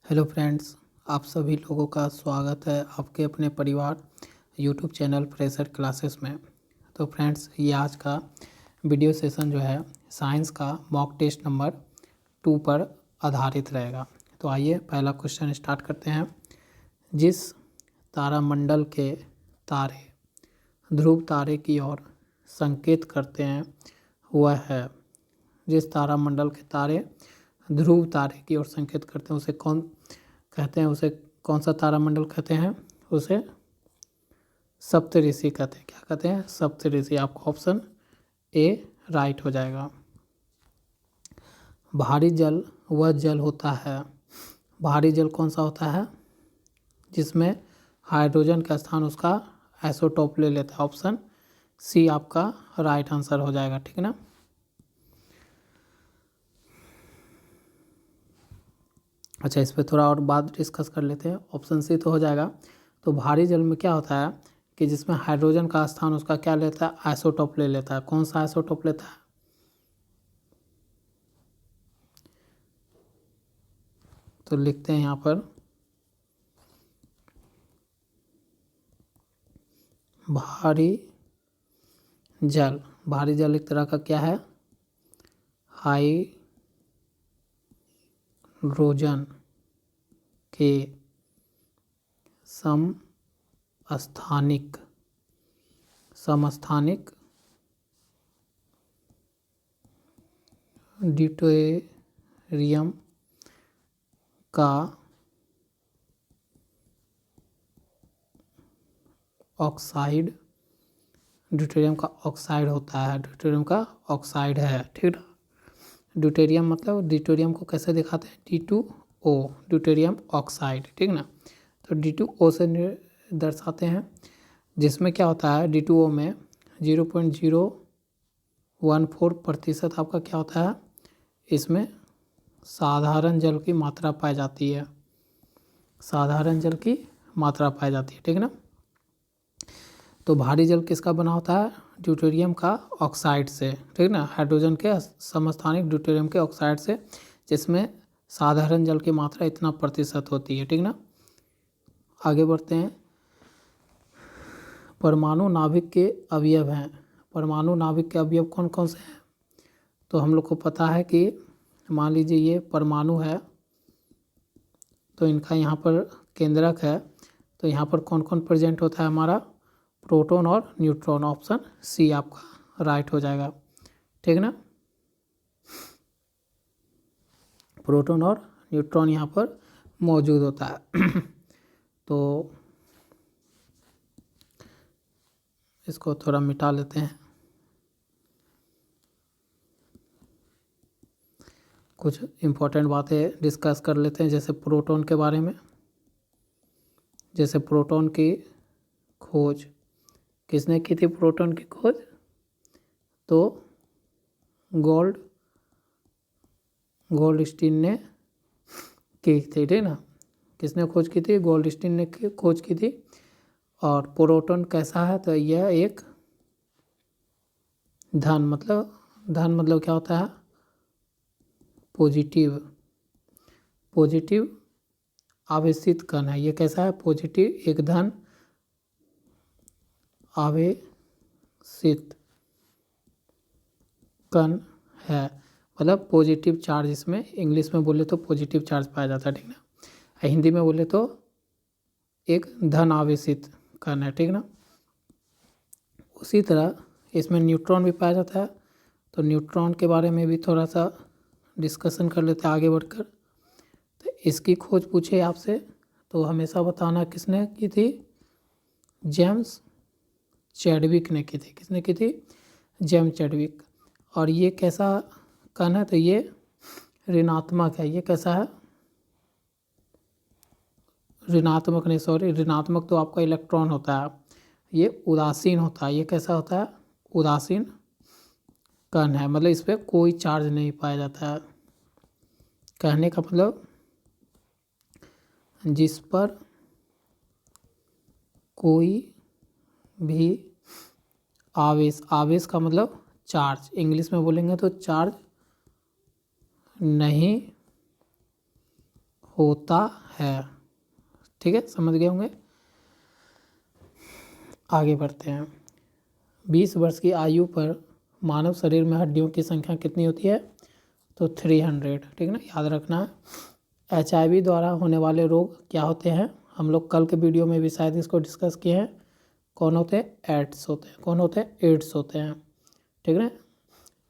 Hello friends, आप सभी लोगों का स्वागत है आपके अपने परिवार यूट्यूब चैनल फ्रेशर क्लासेस में। तो फ्रेंड्स, ये आज का वीडियो सेशन जो है साइंस का मॉक टेस्ट नंबर 2 पर आधारित रहेगा। तो आइए पहला क्वेश्चन स्टार्ट करते हैं। जिस तारामंडल के तारे ध्रुव तारे की ओर संकेत करते हैं वह है। जिस तारामंडल के तारे ध्रुव तारे की ओर संकेत करते हैं उसे कौन कहते हैं? उसे कौन सा तारामंडल कहते हैं? उसे सप्तऋषि कहते हैं। क्या कहते हैं? सप्तऋषि। आपका ऑप्शन ए राइट हो जाएगा। भारी जल वह जल होता है। भारी जल कौन सा होता है? जिसमें हाइड्रोजन का स्थान उसका आइसोटोप ले लेता है। ऑप्शन सी आपका राइट आंसर हो जाएगा। ठीक है ना। अच्छा, इस पर थोड़ा और बात डिस्कस कर लेते हैं। ऑप्शन सी तो हो जाएगा। तो भारी जल में क्या होता है कि जिसमें हाइड्रोजन का स्थान उसका क्या लेता है? आइसोटोप ले लेता है। कौन सा आइसोटोप लेता है? तो लिखते हैं यहाँ पर भारी जल। भारी जल एक तरह का क्या है? हाइड्रोजन के समस्थानिक ड्यूटेरियम का ऑक्साइड होता है। ड्यूटेरियम का ऑक्साइड है। ठीक है। ड्यूटेरियम मतलब ड्यूटेरियम को कैसे दिखाते हैं? D2O, deuterium oxide. ठीक ना। तो D2O से दर्शाते हैं। जिसमें क्या होता है D2O में 0.014% आपका क्या होता है? इसमें साधारण जल की मात्रा पाई जाती है। साधारण जल की मात्रा पाई जाती है। ठीक ना। तो भारी जल किसका बना होता है? ड्यूटेरियम का ऑक्साइड से। ठीक ना। हाइड्रोजन के समस्थानिक ड्यूटेरियम के ऑक्साइड से, जिसमें साधारण जल की मात्रा इतना प्रतिशत होती है। ठीक ना। आगे बढ़ते हैं। परमाणु नाभिक के अवयव हैं। परमाणु नाभिक के अवयव कौन कौन से हैं? तो हम लोग को पता है कि मान लीजिए ये परमाणु है, तो इनका यहाँ पर केंद्रक है। तो यहाँ पर कौन कौन प्रेजेंट होता है? हमारा प्रोटॉन और न्यूट्रॉन। ऑप्शन सी आपका राइट हो जाएगा। ठीक ना। प्रोटॉन और न्यूट्रॉन यहाँ पर मौजूद होता है। तो इसको थोड़ा मिटा लेते हैं। कुछ इम्पोर्टेंट बातें डिस्कस कर लेते हैं, जैसे प्रोटॉन के बारे में। जैसे प्रोटॉन की खोज किसने की थी? प्रोटॉन की खोज तो गोल्डस्टीन ने की थी। ठीक ना। किसने खोज की थी? गोल्डस्टीन ने खोज की थी। और प्रोटॉन कैसा है? तो यह एक धन मतलब क्या होता है? पॉजिटिव आवेशित कण है। ये कैसा है? पॉजिटिव, एक धन आवेशित कण है। मतलब पॉजिटिव चार्ज, इसमें इंग्लिश में बोले तो पॉजिटिव चार्ज पाया जाता है। ठीक ना। हिंदी में बोले तो एक धन आवेशित कण है। ठीक ना। उसी तरह इसमें न्यूट्रॉन भी पाया जाता है। तो न्यूट्रॉन के बारे में भी थोड़ा सा डिस्कशन कर लेते हैं आगे बढ़कर। तो इसकी खोज पूछे आपसे तो हमेशा बताना किसने की थी? जेम्स चैडविक ने की थी। किसने की थी? James Chadwick. और ये कैसा कण है? तो ये ऋणात्मक है। ये कैसा है? ऋणात्मक तो आपका इलेक्ट्रॉन होता है। ये उदासीन होता है। ये कैसा होता है? उदासीन कण है। मतलब इस पर कोई चार्ज नहीं पाया जाता है। कहने का मतलब जिस पर कोई भी आवेश का मतलब चार्ज, इंग्लिश में बोलेंगे तो चार्ज नहीं होता है। ठीक है, समझ गए होंगे। आगे बढ़ते हैं। 20 वर्ष की आयु पर मानव शरीर में हड्डियों की संख्या कितनी होती है? तो 300। ठीक है ना, याद रखना है। HIV द्वारा होने वाले रोग क्या होते हैं? हम लोग कल के वीडियो में भी शायद इसको डिस्कस किए हैं। कौन होते हैं? एड्स होते हैं। कौन होते हैं? एड्स होते हैं। ठीक है ना।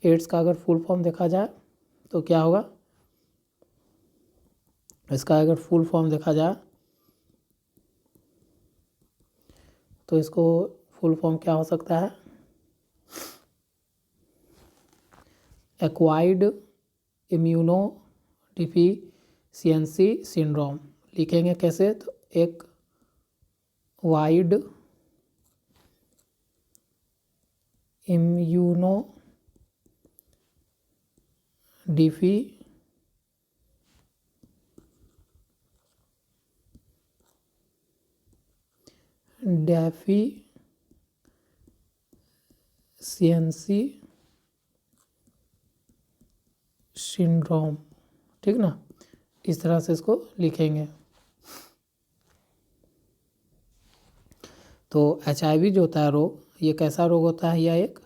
एड्स का अगर फुल फॉर्म देखा जाए तो क्या होगा? इसका अगर फुल फॉर्म देखा जाए तो इसको फुल फॉर्म क्या हो सकता है? Acquired immuno deficiency syndrome. लिखेंगे कैसे? तो एक्वायर्ड इम्यूनो डेफिशिएंसी सिंड्रोम। ठीक ना, इस तरह से इसको लिखेंगे। तो HIV जो होता है रोग, ये कैसा रोग होता है? यह एक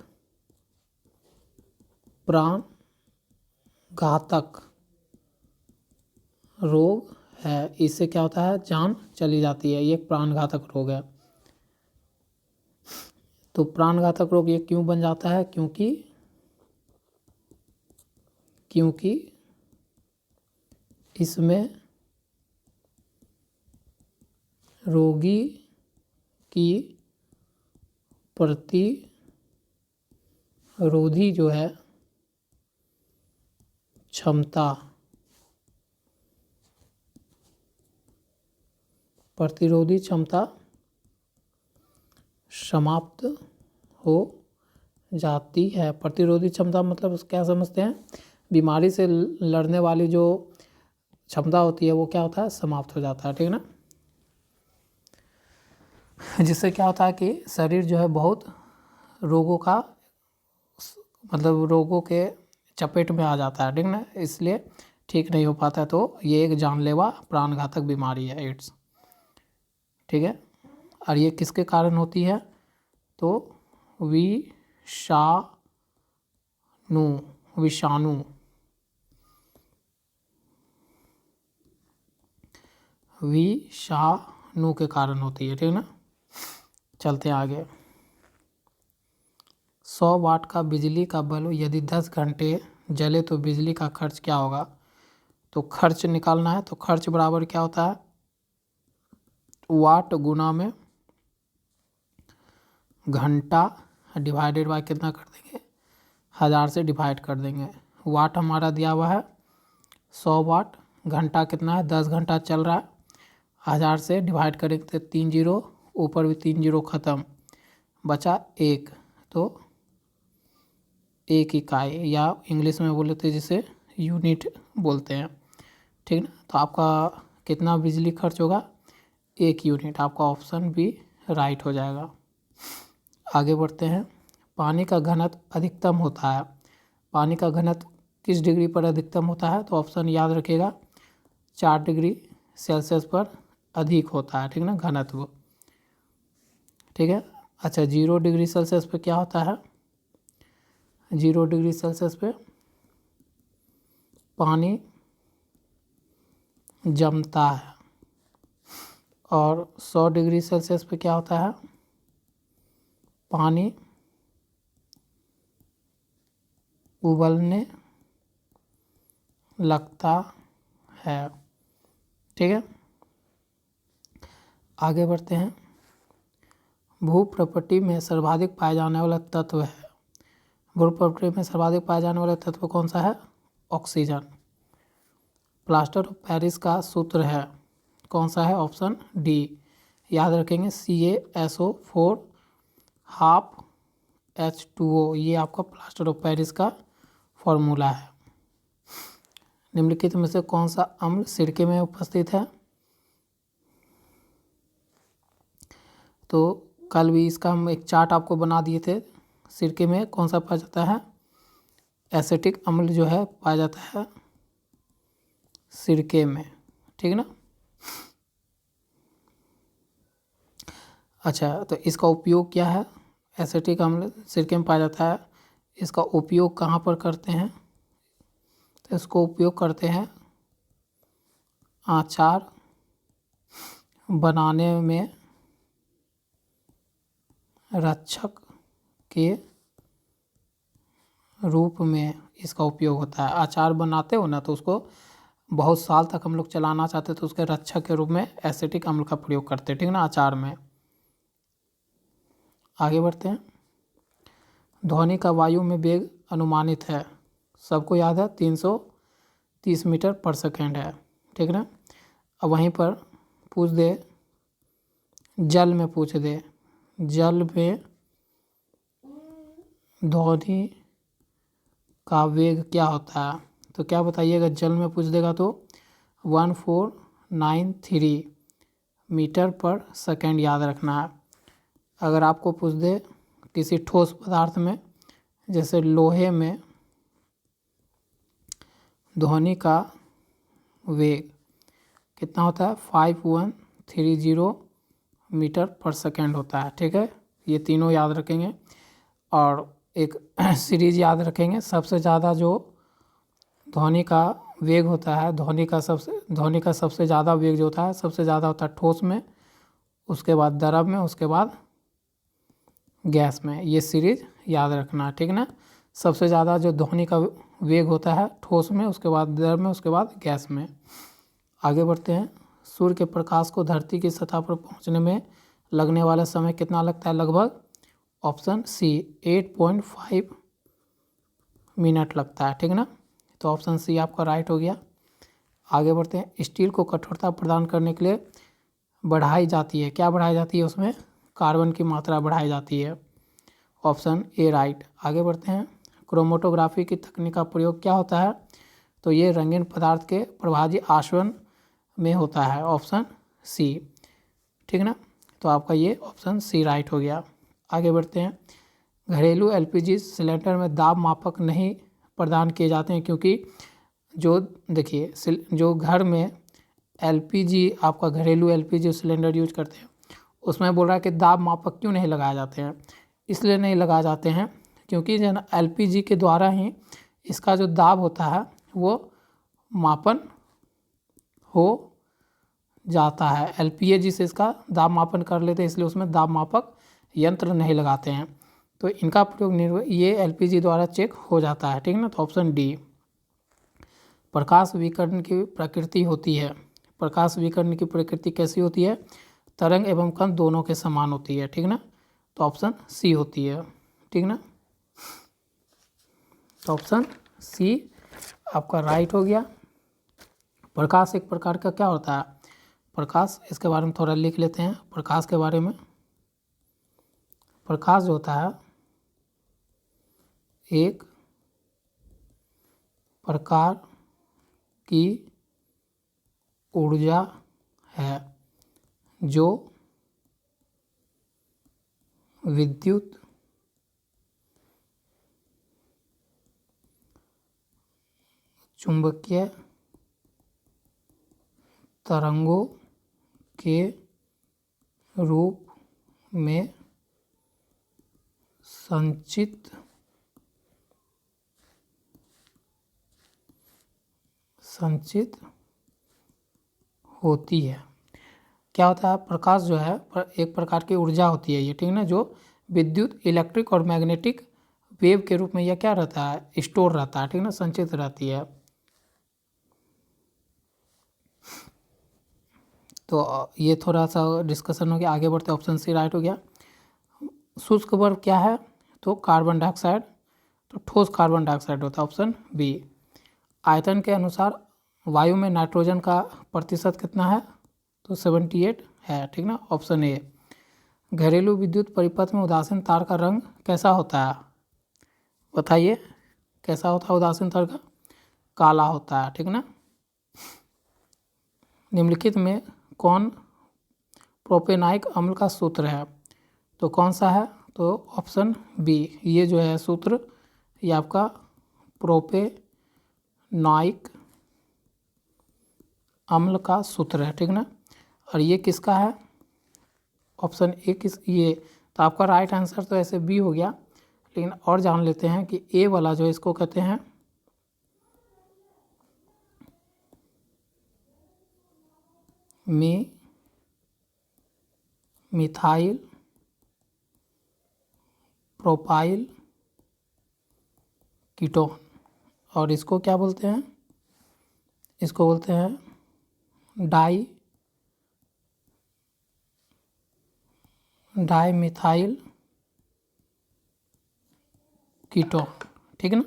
प्राण घातक रोग है। इससे क्या होता है? जान चली जाती है। ये एक प्राणघातक रोग है। तो प्राणघातक रोग ये क्यों बन जाता है? क्योंकि इसमें रोगी की प्रतिरोधी जो है क्षमता, प्रतिरोधी क्षमता समाप्त हो जाती है। प्रतिरोधी क्षमता मतलब क्या समझते हैं? बीमारी से लड़ने वाली जो क्षमता होती है वो क्या होता है? समाप्त हो जाता है। ठीक है ना। जिससे क्या होता है कि शरीर जो है बहुत रोगों का मतलब रोगों के चपेट में आ जाता है। ठीक ना, इसलिए ठीक नहीं हो पाता है। तो ये एक जानलेवा प्राणघातक बीमारी है एड्स। ठीक है, और ये किसके कारण होती है? तो विषाणु के कारण होती है। ठीक ना, चलते हैं आगे। 100 वाट का बिजली का बल्ब यदि 10 घंटे जले तो बिजली का खर्च क्या होगा? तो खर्च निकालना है। तो खर्च बराबर क्या होता है? वाट गुना में घंटा डिवाइडेड बाय कितना कर देंगे? 1000 से डिवाइड कर देंगे। वाट हमारा दिया हुआ है 100 वाट। घंटा कितना है? 10 घंटा चल रहा है। 1000 से डिवाइड करेंगे तो 3 जीरो, ऊपर भी 3 जीरो ख़त्म, बचा 1। तो 1 इकाई, या इंग्लिश में बोले तो जिसे यूनिट बोलते हैं। ठीक ना, तो आपका कितना बिजली खर्च होगा? 1 यूनिट। आपका ऑप्शन भी राइट हो जाएगा। आगे बढ़ते हैं। पानी का घनत्व अधिकतम होता है। पानी का घनत्व किस डिग्री पर अधिकतम होता है? तो ऑप्शन याद रखिएगा, 4 डिग्री सेल्सियस पर अधिक होता है। ठीक ना, घनत्व। ठीक है, अच्छा 0 डिग्री सेल्सियस पे क्या होता है? 0 डिग्री सेल्सियस पे पानी जमता है। और 100 डिग्री सेल्सियस पे क्या होता है? पानी उबलने लगता है। ठीक है, आगे बढ़ते हैं। भूप्रपट्टी में सर्वाधिक पाए जाने वाला तत्व है। भूप्रपट्टी में सर्वाधिक पाए जाने वाला तत्व कौन सा है? ऑक्सीजन। प्लास्टर ऑफ पेरिस का सूत्र है कौन सा है? Option D. याद रखेंगे, CaSO4 हाफ H2O, ये आपका प्लास्टर ऑफ पेरिस का फॉर्मूला है। निम्नलिखित में से कौन सा अम्ल सिरके में उपस्थित है? तो कल भी इसका हम एक चार्ट आपको बना दिए थे। सिरके में कौन सा पाया जाता है? एसिटिक अम्ल जो है पाया जाता है सिरके में। ठीक ना। अच्छा, तो इसका उपयोग क्या है? एसिटिक अम्ल सिरके में पाया जाता है। इसका उपयोग कहाँ पर करते हैं? तो इसको उपयोग करते हैं अचार बनाने में रक्षक के रूप में इसका उपयोग होता है। अचार बनाते हो ना, तो उसको बहुत साल तक हम लोग चलाना चाहते हैं तो उसके रक्षक के रूप में एसिटिक अम्ल का प्रयोग करते हैं, ठीक ना, अचार में। आगे बढ़ते हैं। ध्वनि का वायु में वेग अनुमानित है, सबको याद है 330 मीटर पर सेकेंड है, ठीक ना। अब वहीं पर पूछ दे, जल में पूछ दे, जल में ध्वनि का वेग क्या होता है? तो क्या बताइएगा? जल में पूछ देगा तो 1493 मीटर पर सेकेंड याद रखना है। अगर आपको पूछ दे किसी ठोस पदार्थ में, जैसे लोहे में, ध्वनि का वेग कितना होता है? 5130 मीटर पर सेकेंड होता है, ठीक है। ये तीनों याद रखेंगे और एक सीरीज याद रखेंगे। सबसे ज़्यादा जो ध्वनि का वेग होता है, ध्वनि का सबसे ज़्यादा वेग जो होता है, सबसे ज़्यादा होता है ठोस में, उसके बाद द्रव में, उसके बाद गैस में। ये सीरीज याद रखना, ठीक ना। सबसे ज़्यादा जो ध्वनि का वेग होता है ठोस में, उसके बाद द्रव में, उसके बाद गैस में। आगे बढ़ते हैं। सूर्य के प्रकाश को धरती की सतह पर पहुंचने में लगने वाला समय कितना लगता है? लगभग ऑप्शन सी 8.5 मिनट लगता है, ठीक ना। तो ऑप्शन सी आपका राइट हो गया। आगे बढ़ते हैं। स्टील को कठोरता प्रदान करने के लिए बढ़ाई जाती है, क्या बढ़ाई जाती है? उसमें कार्बन की मात्रा बढ़ाई जाती है, ऑप्शन ए राइट। आगे बढ़ते हैं। क्रोमेटोग्राफी की तकनीक का प्रयोग क्या होता है? तो ये रंगीन पदार्थ के प्रभाजी आसवन में होता है, ऑप्शन सी, ठीक ना। तो आपका ये ऑप्शन सी राइट हो गया। आगे बढ़ते हैं। घरेलू एलपीजी सिलेंडर में दाब मापक नहीं प्रदान किए जाते हैं, क्योंकि जो देखिए, जो घर में एलपीजी, आपका घरेलू एलपीजी सिलेंडर यूज करते हैं, उसमें बोल रहा है कि दाब मापक क्यों नहीं लगाए जाते हैं? इसलिए नहीं लगाए जाते हैं क्योंकि जो है एलपीजी के द्वारा ही इसका जो दाब होता है वो मापन हो जाता है। एलपीजी से इसका दाब मापन कर लेते हैं, इसलिए उसमें दाब मापक यंत्र नहीं लगाते हैं। तो इनका प्रयोग ये एलपीजी द्वारा चेक हो जाता है, ठीक ना। तो ऑप्शन डी। प्रकाश विकिरण की प्रकृति होती है, प्रकाश विकिरण की प्रकृति कैसी होती है? तरंग एवं कण दोनों के समान होती है, ठीक ना। तो ऑप्शन सी होती है, ठीक ना। तो ऑप्शन सी आपका राइट हो गया। प्रकाश एक प्रकार का क्या होता है? प्रकाश, इसके बारे में थोड़ा लिख लेते हैं प्रकाश के बारे में। प्रकाश जो होता है एक प्रकार की ऊर्जा है जो विद्युत चुंबकीय तरंगों के रूप में संचित होती है। क्या होता है? प्रकाश जो है एक प्रकार की ऊर्जा होती है ये, ठीक ना, जो विद्युत, इलेक्ट्रिक और मैग्नेटिक वेव के रूप में यह क्या रहता है? स्टोर रहता है, ठीक ना, संचित रहती है। तो ये थोड़ा सा डिस्कशन हो गया। आगे बढ़ते ऑप्शन सी राइट हो गया। शुष्क बर्फ क्या है? तो कार्बन डाइऑक्साइड। तो ठोस कार्बन डाइऑक्साइड होता है, ऑप्शन बी। आयतन के अनुसार वायु में नाइट्रोजन का प्रतिशत कितना है? तो 78 है, ठीक ना, ऑप्शन ए। घरेलू विद्युत परिपथ में उदासीन तार का रंग कैसा होता है? बताइए, कैसा होता है उदासीन तार का? काला होता है, ठीक ना। निम्नलिखित में कौन प्रोपेनाइक अम्ल का सूत्र है? तो कौन सा है? तो ऑप्शन बी, ये जो है सूत्र, ये आपका प्रोपेनाइक अम्ल का सूत्र है, ठीक ना। और ये किसका है, ऑप्शन ए ये, तो आपका राइट आंसर तो ऐसे बी हो गया, लेकिन और जान लेते हैं कि ए वाला जो इसको कहते हैं मिथाइल प्रोपाइल कीटोन, और इसको क्या बोलते हैं, इसको बोलते हैं डाईमिथाइल कीटोन, ठीक है ना।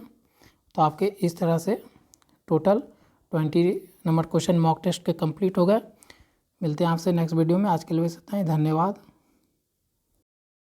तो आपके इस तरह से total 20 number question mock test के कंप्लीट हो गए। मिलते हैं आपसे नेक्स्ट वीडियो में, आज के लिए बस इतना ही, धन्यवाद।